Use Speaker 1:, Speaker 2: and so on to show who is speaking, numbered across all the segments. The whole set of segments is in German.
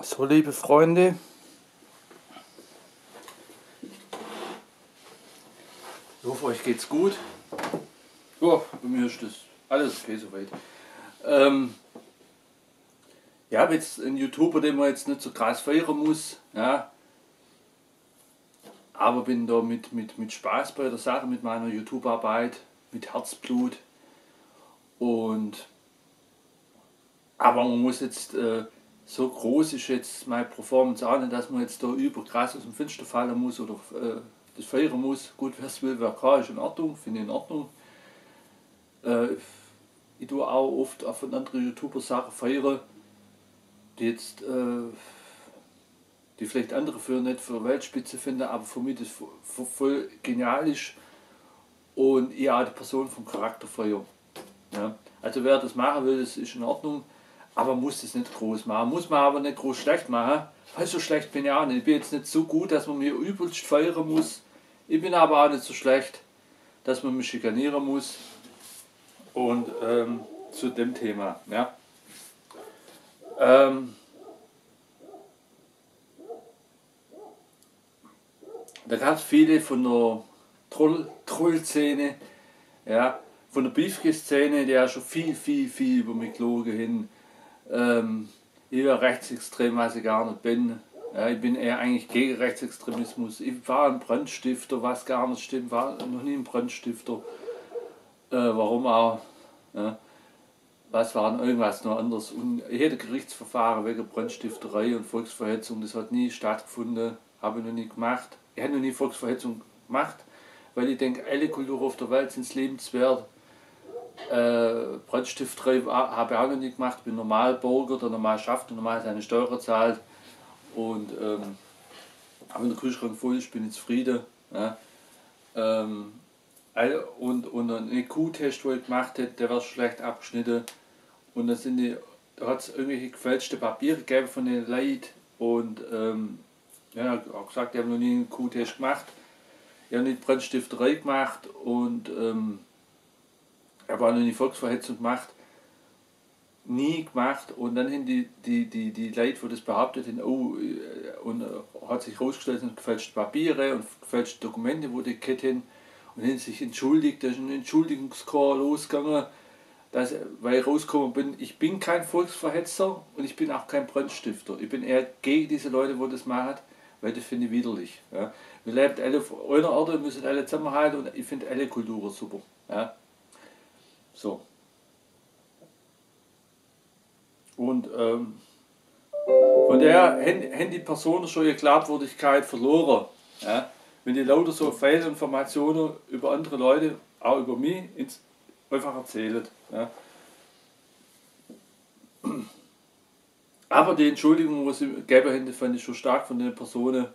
Speaker 1: So, liebe Freunde, ich hoffe, euch geht's gut. Ja, bei mir ist das alles okay soweit. Ich habe jetzt einen YouTuber, den man jetzt nicht so krass feiern muss, ja, aber bin da mit Spaß bei der Sache, mit meiner YouTube-Arbeit, mit Herzblut. Aber man muss jetzt, so groß ist jetzt meine Performance auch nicht, dass man jetzt da überkrass aus dem Fenster fallen muss oder das feiern muss. Gut, wer es will, wer kann, ist in Ordnung, finde ich in Ordnung. Ich tue auch oft von anderen YouTuber Sachen feiern, die jetzt, die vielleicht andere für nicht für Weltspitze finden, aber für mich das voll genial ist und ich auch die Person vom Charakter feiere. Ja. Also wer das machen will, das ist in Ordnung, aber muss das nicht groß machen. Muss man aber nicht groß schlecht machen, weil so schlecht bin ich auch nicht. Ich bin jetzt nicht so gut, dass man mir übelst feiern muss. Ich bin aber auch nicht so schlecht, dass man mich schikanieren muss. Und zu dem Thema. Ja. Da gab es viele von der Troll-Szene, ja, von der Beefke-Szene, die ja schon viel über mich gelogen hin. Ich war rechtsextrem, was ich gar nicht bin. Ja, ich bin eher eigentlich gegen Rechtsextremismus. Ich war ein Brandstifter, was gar nicht stimmt, war noch nie ein Brandstifter. Warum auch? Ja. Was war denn irgendwas noch anderes? Und ich hätte Gerichtsverfahren wegen Brandstifterei und Volksverhetzung, das hat nie stattgefunden, habe ich noch nie gemacht. Ich habe noch nie Volksverhetzung gemacht, weil ich denke, alle Kulturen auf der Welt sind lebenswert. Brandstifterei habe ich auch noch nie gemacht, ich bin Normalbürger, der normal schafft und normal seine Steuern zahlt. Und wenn der Kühlschrank voll ist, bin ich zufrieden. Ja. Und ein IQ-Test, den ich gemacht habe, der war schlecht abgeschnitten. Und da hat es irgendwelche gefälschte Papiere gegeben von den Leuten. Und ja, ich habe gesagt, ich habe noch nie einen IQ-Test gemacht. Ich habe nicht Brandstifterei gemacht und ich habe auch noch nie Volksverhetzung gemacht. Nie gemacht. Und dann haben die Leute, die das behauptet haben, oh, und hat sich herausgestellt, es sind gefälschte Papiere und gefälschte Dokumente, die die gehabt haben. Und haben sich entschuldigt, da ist ein Entschuldigungschor losgegangen, weil ich rausgekommen bin, ich bin kein Volksverhetzer und ich bin auch kein Brandstifter. Ich bin eher gegen diese Leute, die das machen, weil das finde ich widerlich. Ja. Wir leben alle auf einer Erde, müssen alle zusammenhalten und ich finde alle Kulturen super. Ja. So. Und von daher haben die Personen schon ihre Glaubwürdigkeit verloren. Ja. Wenn die lauter so Fehlinformationen über andere Leute, auch über mich, einfach erzählen. Ja. Aber die Entschuldigung, die sie gegeben haben, fand ich schon stark von den Personen.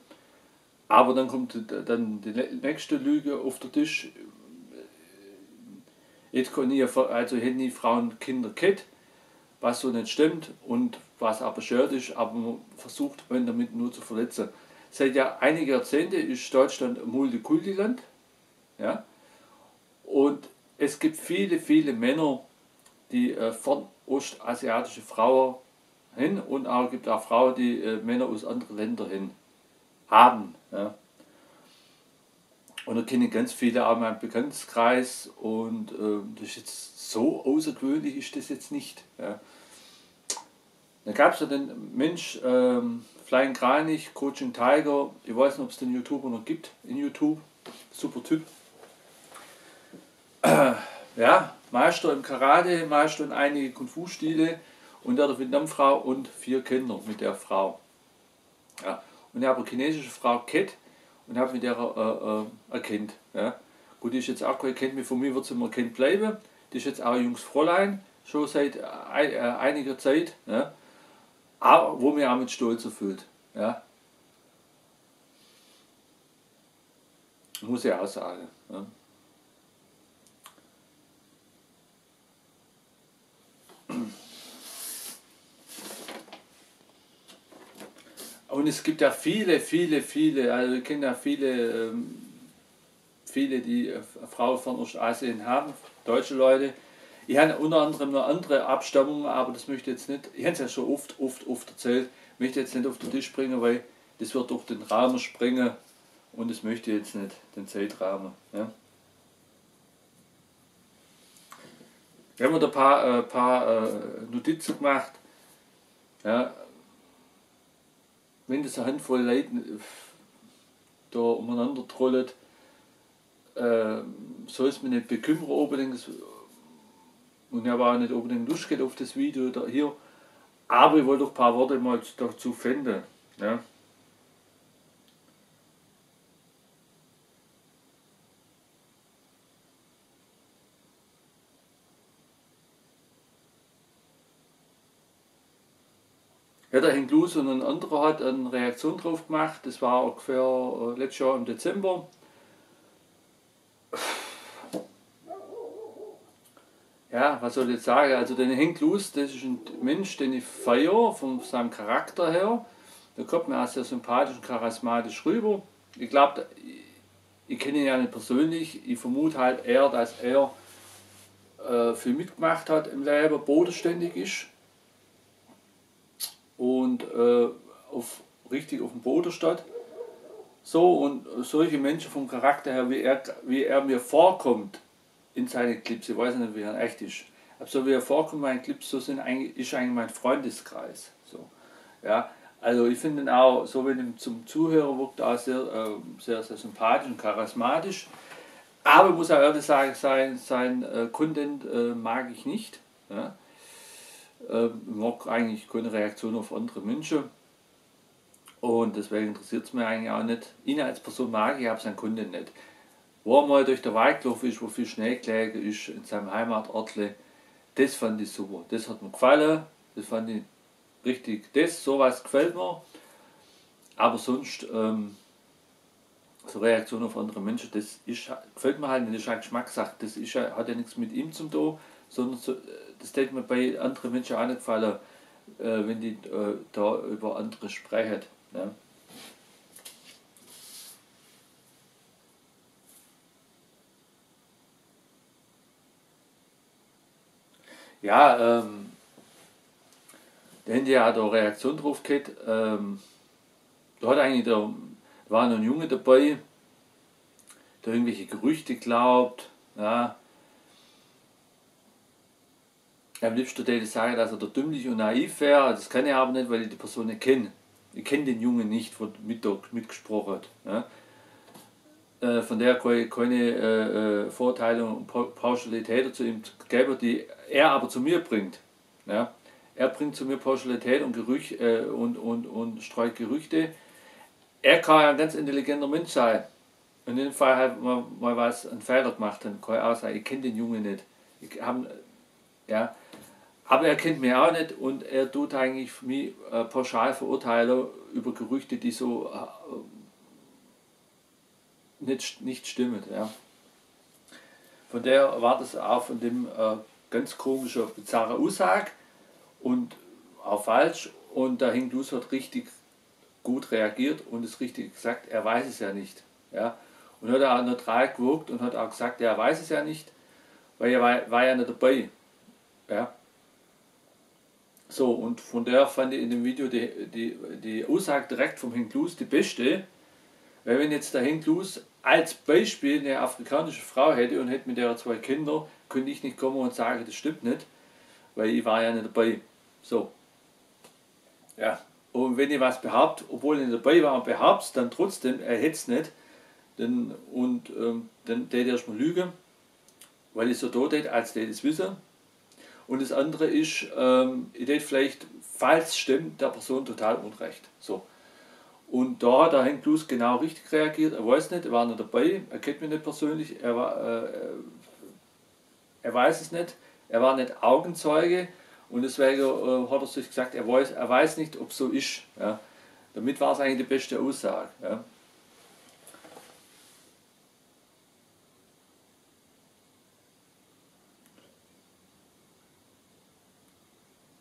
Speaker 1: Aber dann kommt dann die nächste Lüge auf den Tisch. Jetzt kann ich, also hätten die Frauen Kinder gehabt, was so nicht stimmt und was aber schört ist, aber man versucht, man damit nur zu verletzen. Seit ja einigen Jahrzehnten ist Deutschland ein Multikulti-Land. Ja? Und es gibt viele Männer, die fernostasiatische Frauen hin und auch gibt auch Frauen, die Männer aus anderen Ländern hin haben. Ja? Und da kenne ich ganz viele auch in meinem Bekanntenkreis und das ist jetzt so außergewöhnlich ist das jetzt nicht. Ja? Dann gab es ja den Mensch, Flying Kranich, Coaching Tiger, ich weiß nicht, ob es den YouTuber noch gibt in YouTube, super Typ. Ja, Meister im Karate, Meister in einige Kung-Fu-Stile und der Vietnamfrau und 4 Kinder mit der Frau. Ja. Und ich habe eine chinesische Frau Cat und habe mit der ein Kind. Ja. Gut, die ist jetzt auch kein Kind mehr, von mir wird sie immer Kind bleiben. Die ist jetzt auch ein junges Fräulein, schon seit einiger Zeit. Ja. Aber wo mir auch mit Stolz erfüllt. Ja. Muss ich auch sagen. Ja. Und es gibt ja viele, also ich kenne ja viele, die Frauen von Ostasien haben, deutsche Leute. Ich habe unter anderem noch andere Abstammungen, aber das möchte ich jetzt nicht, ich habe es ja schon oft erzählt, möchte jetzt nicht auf den Tisch bringen, weil das wird durch den Rahmen springen und das möchte ich jetzt nicht, den Zeitrahmen. Ja. Wir haben da ein paar Notizen gemacht. Ja, wenn das eine Handvoll Leute da umeinander trollt, soll es mich nicht bekümmern unbedingt. Und ich habe auch nicht unbedingt Lust gehabt auf das Video da hier. Aber ich wollte doch ein paar Worte mal dazu finden. Ja. Ja, der Henk Luz und ein anderer hat eine Reaktion drauf gemacht. Das war ungefähr letztes Jahr im Dezember. Ja, was soll ich jetzt sagen? Also den Henk Luz, das ist ein Mensch, den ich feiere, von seinem Charakter her. Der kommt mir auch sehr sympathisch und charismatisch rüber. Ich glaube, ich kenne ihn ja nicht persönlich. Ich vermute halt eher, dass er viel mitgemacht hat im Leben, bodenständig ist und richtig auf dem Boden steht. So, und solche Menschen vom Charakter her, wie er mir vorkommt in seinen Clips, ich weiß nicht, wie er echt ist, aber so wie er vorkommt in meinen Clips, so ist eigentlich mein Freundeskreis. So, ja. Also ich finde ihn auch, so wenn ihm zum Zuhörer wirkt, auch sehr sympathisch und charismatisch. Aber ich muss auch ehrlich sagen, sein Content mag ich nicht. Ja. Ich mag eigentlich keine Reaktion auf andere Menschen. Und deswegen interessiert es mich eigentlich auch nicht. Ihn als Person mag ich, aber sein Content nicht. Wo er mal durch den Wald gelaufen ist, wo viel Schnee gelegen ist, in seinem Heimatortle, das fand ich super. Das hat mir gefallen. Das fand ich richtig. Sowas gefällt mir. Aber sonst, so Reaktion auf andere Menschen, gefällt mir halt nicht, das ist eine Geschmackssache. Hat ja nichts mit ihm zu tun, sondern das hätte mir bei anderen Menschen auch nicht gefallen, wenn die da über andere sprechen. Ja. Ja, da haben die ja da eine Reaktion drauf gehabt. Da war noch ein Junge dabei, der irgendwelche Gerüchte glaubt. Ja. Am liebsten würde ich sagen, dass er da dümmlich und naiv wäre. Das kann ich aber nicht, weil ich die Person nicht kenne. Ich kenne den Jungen nicht, der mitgesprochen hat. Ja. Von der keine Vorteile und Pauschalitäten zu ihm geben, die er aber zu mir bringt. Ja. Er bringt zu mir Pauschalität und und streut Gerüchte. Er kann ja ein ganz intelligenter Mensch sein. Und in dem Fall halt mal einen Fehler gemacht haben. Kann ich auch sagen, ich kenne den Jungen nicht. Ja. Aber er kennt mich auch nicht und er tut eigentlich mich pauschal verurteilen über Gerüchte, die so nicht stimmen. Ja. Von der war das auch von dem ganz komische, bizarre Aussage und auch falsch. Und der Henk Luz hat richtig gut reagiert und es richtig gesagt, er weiß es ja nicht. Ja. Und hat auch neutral gewirkt und hat auch gesagt, er weiß es ja nicht, weil er war ja nicht dabei. Ja. So, und von der fand ich in dem Video die Aussage direkt vom Henk Luz die beste. Weil wenn jetzt der Henk Luz als Beispiel eine afrikanische Frau hätte und hätte mit der 2 Kinder, könnte ich nicht kommen und sagen, das stimmt nicht, weil ich war ja nicht dabei. So. Ja. Und wenn ich was behaupte, obwohl ich nicht dabei war und behaupte dann trotzdem, er hätte es nicht, dann hätte ich erstmal lügen, weil ich so da hätte, als der das wissen. Und das andere ist, ich hätte vielleicht, falls es stimmt, der Person total unrecht. So. Und da hat der Henk Luz genau richtig reagiert. Er weiß nicht, er war nicht dabei, er kennt mich nicht persönlich, er weiß es nicht, er war nicht Augenzeuge und deswegen hat er sich gesagt, er weiß nicht, ob es so ist. Ja. Damit war es eigentlich die beste Aussage. Ja.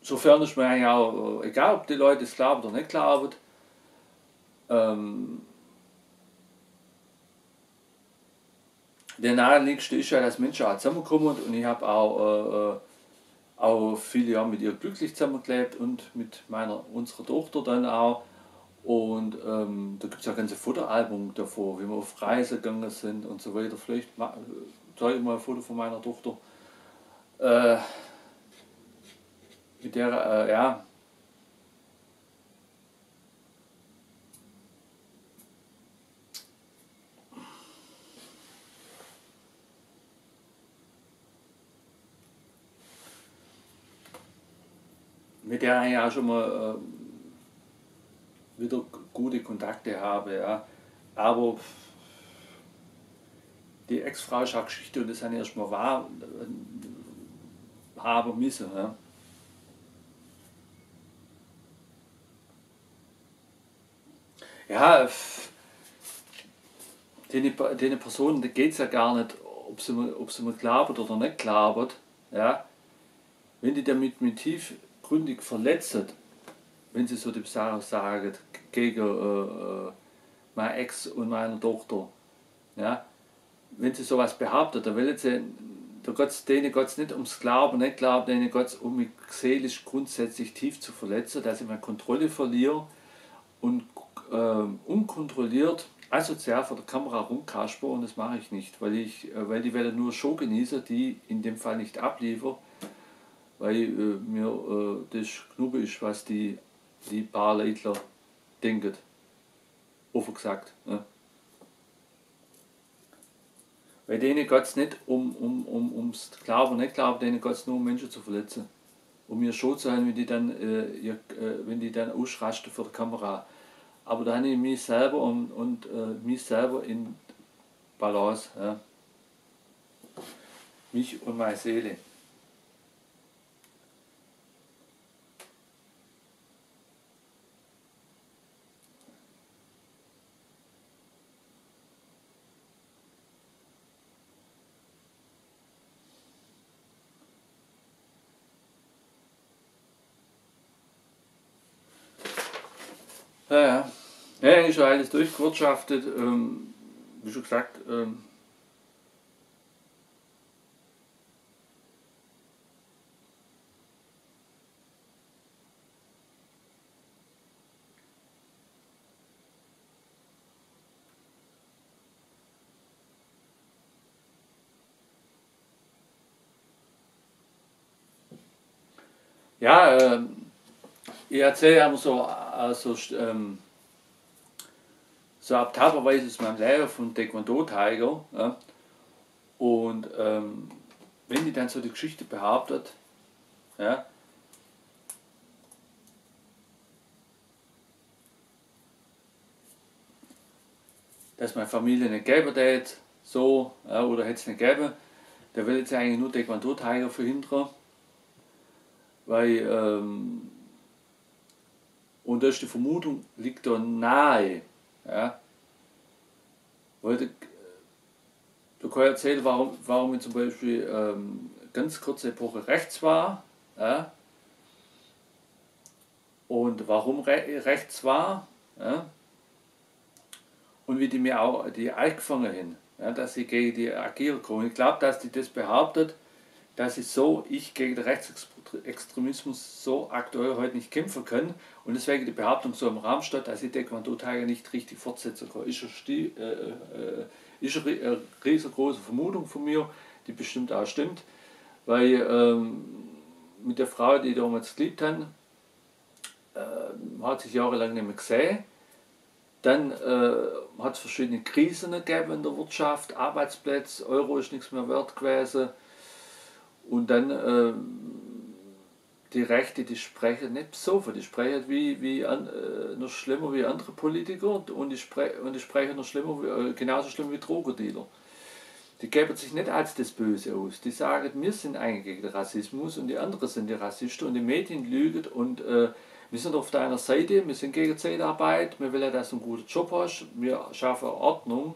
Speaker 1: Sofern ist mir eigentlich auch egal, ob die Leute es glauben oder nicht glauben. der naheliegendste ist ja, dass Menschen auch zusammenkommen und ich habe auch viele Jahre mit ihr glücklich zusammengelebt und mit unserer Tochter dann auch. Und da gibt es ja ganze Fotoalbum davor, wie wir auf Reise gegangen sind und so weiter. Vielleicht zeige ich mal ein Foto von meiner Tochter. Äh, mit der, ja, mit der ich auch schon mal wieder gute Kontakte habe. Ja. Aber die Ex-Frau ist auch Geschichte und das habe ich erstmal wahr haben müssen. Ja. Ja, den Personen geht es ja gar nicht, ob sie mir glauben oder nicht glauben. Ja. Wenn die damit mit tiefgründig verletzen, wenn sie so die Sachen sagen gegen meine Ex und meine Tochter, ja, wenn sie sowas behaupten, dann will sie, denen geht es nicht ums Glauben, nicht Glauben, denen geht es um mich seelisch grundsätzlich tief zu verletzen, dass ich meine Kontrolle verliere und unkontrolliert asozial vor der Kamera rumkasper und das mache ich nicht, weil die Welle nur Show genieße, die in dem Fall nicht abliefere, weil mir das Knubbel ist, was die paar Leitler denken, offen gesagt. Ne? Weil denen geht es nicht ums Glauben, nicht Glauben, denen geht es nur um Menschen zu verletzen. Um mir schon zu sein, wenn die dann ausrasten vor der Kamera. Aber da habe ich mich selber und mich selber in Balance. Ja. Mich und meine Seele. Ja, ja. Ja, ist ja alles durchgewirtschaftet. Wie schon gesagt, ja, ich erzähle aber so abtaberweise aus meinem Leben von Taekwondo-Tiger. Ja. Und wenn die dann so die Geschichte behauptet, ja, dass meine Familie nicht geben hat, so, ja, oder hätte es nicht gegeben, der will jetzt eigentlich nur Taekwondo-Tiger verhindern, weil, und da ist die Vermutung, liegt da nahe, ja, weil du kannst erzählen, warum ich zum Beispiel ganz kurze Epoche rechts war, ja, und warum rechts war, ja, und wie die mir auch die angefangen haben, ja, dass sie gegen die agieren können. Ich glaube, dass die das behauptet, dass ich gegen den Rechtsextremismus so aktuell heute nicht kämpfen kann und deswegen die Behauptung so im Raum steht, dass ich Taekwondo-Tiger nicht richtig fortsetzen kann. Ist eine riesengroße Vermutung von mir, die bestimmt auch stimmt, weil mit der Frau, die damals geliebt haben, hat sich jahrelang nicht mehr gesehen. Dann hat es verschiedene Krisen gegeben in der Wirtschaft, Arbeitsplätze, Euro ist nichts mehr wert gewesen. Und dann die Rechte, die sprechen nicht besoffen, die sprechen noch schlimmer wie andere Politiker und die sprechen noch schlimmer, genauso schlimm wie Drogendealer. Die geben sich nicht als das Böse aus. Die sagen, wir sind eigentlich gegen den Rassismus und die anderen sind die Rassisten und die Medien lügen und wir sind auf deiner Seite, wir sind gegen Zeitarbeit, wir wollen, dass du einen guten Job hast, wir schaffen Ordnung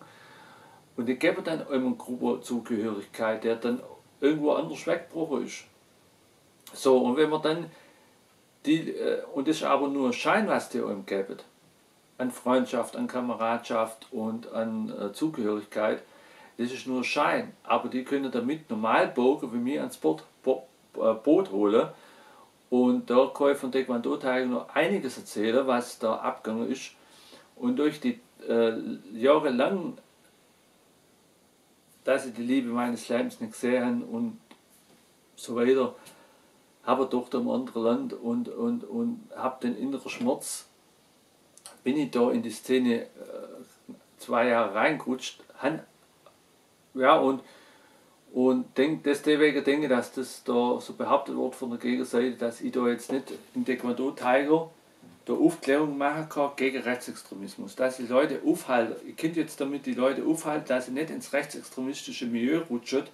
Speaker 1: und die geben dann immer eine Gruppenzugehörigkeit, der dann irgendwo anders weggebrochen ist. So, und wenn man dann und das ist aber nur ein Schein, was die einem geben, an Freundschaft, an Kameradschaft und an Zugehörigkeit, das ist nur Schein, aber die können damit normal Bürger wie mir ans Boot holen. Und da kann ich von Taekwondo-Taekwondo noch einiges erzählen, was da abgegangen ist. Und durch die Jahre lang, dass ich die Liebe meines Lebens nicht gesehen habe und so weiter, habe ich doch da im anderen Land und habe den inneren Schmerz, bin ich da in die Szene 2 Jahre reingerutscht, ja, und deswegen denke ich, dass das da so behauptet wird von der Gegenseite, dass ich da jetzt nicht in Taekwondo Tiger der Aufklärung machen kann gegen Rechtsextremismus. Dass die Leute aufhalten, ich könnte jetzt damit die Leute aufhalten, dass sie nicht ins rechtsextremistische Milieu rutschen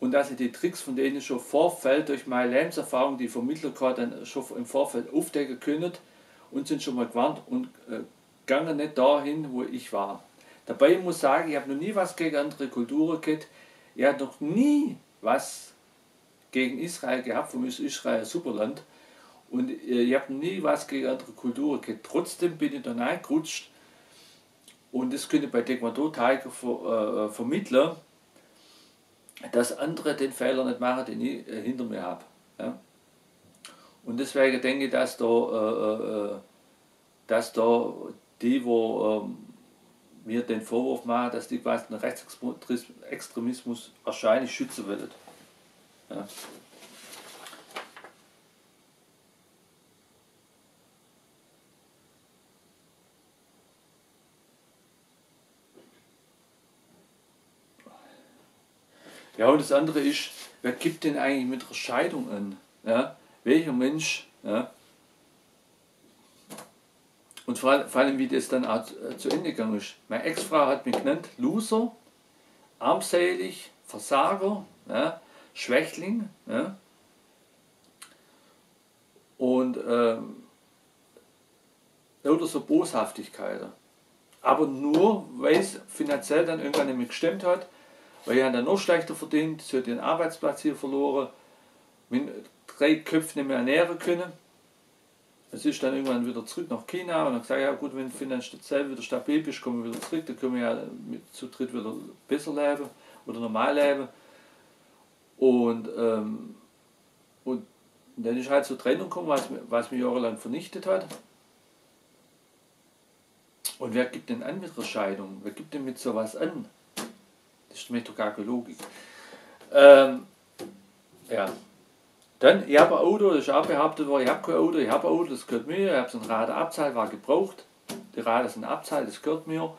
Speaker 1: und dass sie die Tricks, von denen ich schon im Vorfeld durch meine Lebenserfahrung, die Vermittler dann schon im Vorfeld aufdecken können und sind schon mal gewarnt und gehen nicht dahin, wo ich war. Dabei muss ich sagen, ich habe noch nie was gegen andere Kulturen gehabt. Ich habe noch nie was gegen Israel gehabt, für mich ist Israel ein super Land. Und ich habe nie was gegen andere Kulturen gehabt. Trotzdem bin ich da reingerutscht und das könnte ich bei Taekwondo Tiger vermitteln, dass andere den Fehler nicht machen, den ich hinter mir habe. Ja? Und deswegen denke ich, dass da die, wo mir den Vorwurf machen, dass die quasi den Rechtsextremismus wahrscheinlich schützen wollen. Ja. Ja, und das andere ist, wer gibt denn eigentlich mit der Scheidung an? Ja? Welcher Mensch? Ja? Und vor allem, wie das dann auch zu Ende gegangen ist. Meine Ex-Frau hat mich genannt Loser, armselig, Versager, ja? Schwächling. Ja? Und lauter so Boshaftigkeiten. Aber nur, weil es finanziell dann irgendwann nicht mehr gestimmt hat, weil ich dann noch schlechter verdient, sie hat den Arbeitsplatz hier verloren, mit 3 Köpfen nicht mehr ernähren können. Es ist dann irgendwann wieder zurück nach China und dann gesagt, ja gut, wenn du finanziell wieder stabil bist, kommen wir wieder zurück, dann können wir ja zu dritt wieder besser leben oder normal leben. Und dann ist halt zur Trennung gekommen, was mich jahrelang vernichtet hat. Und wer gibt denn an mit der Scheidung? Wer gibt denn mit sowas an? Das ist doch gar keine Logik. Ja. Dann, ich habe ein Auto, das ist auch behauptet worden, ich habe kein Auto, ich habe ein Auto, das gehört mir, ich habe so ein Radar abzahlt, war gebraucht. Die Radar sind abzahlt, das gehört mir.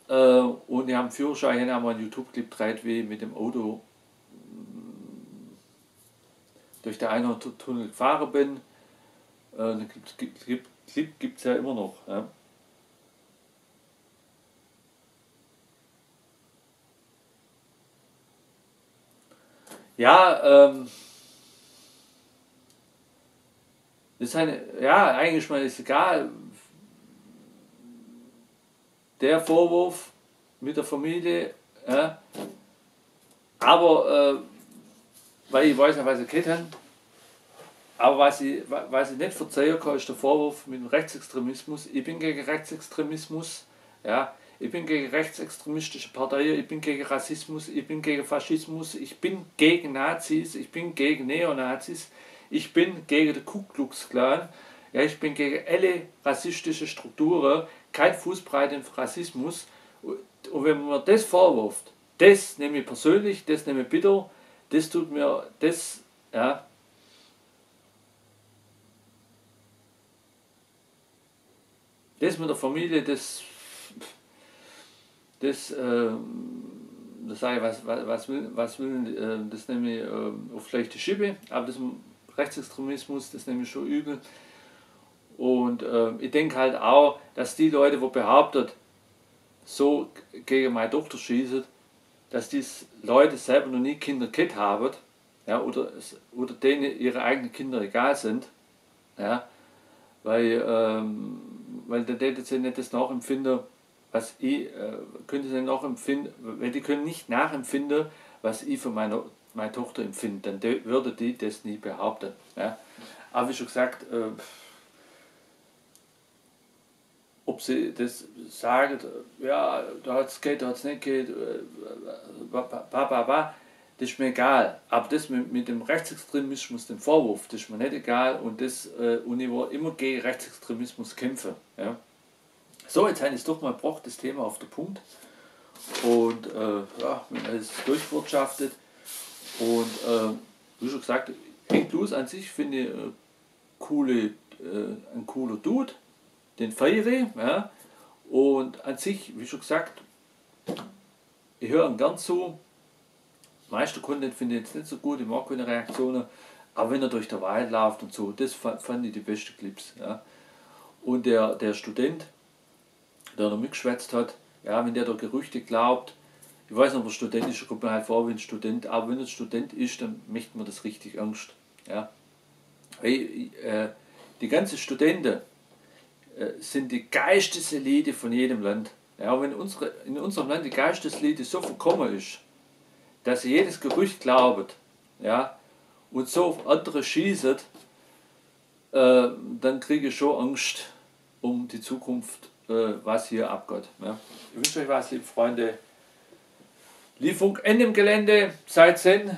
Speaker 1: Und ich habe einen Führerschein, ich habe mal einen YouTube-Clip gedreht, wie ich mit dem Auto durch den Einhorn-Tunnel gefahren bin. Den Clip gibt es ja immer noch. Ja. Ja, das ist ja, eigentlich mal ist egal. Der Vorwurf mit der Familie, aber weil ich weiß nicht, was sie gehabt haben, aber was ich nicht verzeihen kann, ist der Vorwurf mit dem Rechtsextremismus. Ich bin gegen Rechtsextremismus, ja. Ich bin gegen rechtsextremistische Parteien, ich bin gegen Rassismus, ich bin gegen Faschismus, ich bin gegen Nazis, ich bin gegen Neonazis, ich bin gegen den Ku Klux Klan, ja, ich bin gegen alle rassistische Strukturen, kein Fußbreit im Rassismus. Und wenn man mir das vorwirft, das nehme ich persönlich, das nehme ich bitter, das tut mir, ja, das mit der Familie, das sage ich, was will, das nehme ich auf schlechte Schippe, aber das Rechtsextremismus, das nehme ich schon übel. Und ich denke halt auch, dass die Leute, die behaupten, so gegen meine Tochter schießen, dass diese Leute selber noch nie Kinder gehabt haben, ja, oder denen ihre eigenen Kinder egal sind, ja, weil dann täten sie nicht das nachempfinden, was ich, können sie nachempfinden, weil die können nicht nachempfinden, was ich für meine Tochter empfinde, dann würde die das nie behaupten. Ja. Aber wie schon gesagt, ob sie das sagen, ja, da hat es geht, da hat es nicht geht, das ist mir egal. Aber das mit dem Rechtsextremismus, dem Vorwurf, das ist mir nicht egal und und ich will immer gegen Rechtsextremismus kämpfen. Ja. So, jetzt habe ich es doch mal gebracht, das Thema auf den Punkt. Und ja, wir haben alles durchwirtschaftet. Und wie schon gesagt, Hank Loose an sich finde ich ein cooler Dude, den feiere ich. Ja. Und an sich, wie schon gesagt, ich höre ihm gern zu. Meiste Content finde ich jetzt nicht so gut, ich mag keine Reaktionen. Aber wenn er durch den Wald läuft und so, das fand ich die besten Clips. Ja. Und der Student, der da mitgeschwätzt hat, ja, wenn der da Gerüchte glaubt, ich weiß nicht, ob er Student ist, kommt mir halt vor wie ein Student, aber wenn er Student ist, dann möchte man das richtig Angst. Ja. Hey, die ganzen Studenten sind die Geisteselite von jedem Land. Ja, wenn in unserem Land die Geisteselite so verkommen ist, dass sie jedes Gerücht glaubt, ja, und so auf andere schießt, dann kriege ich schon Angst um die Zukunft, was hier abgeht. Ja. Ich wünsche euch was, liebe Freunde. Lieferung Ende im Gelände, seid Zen.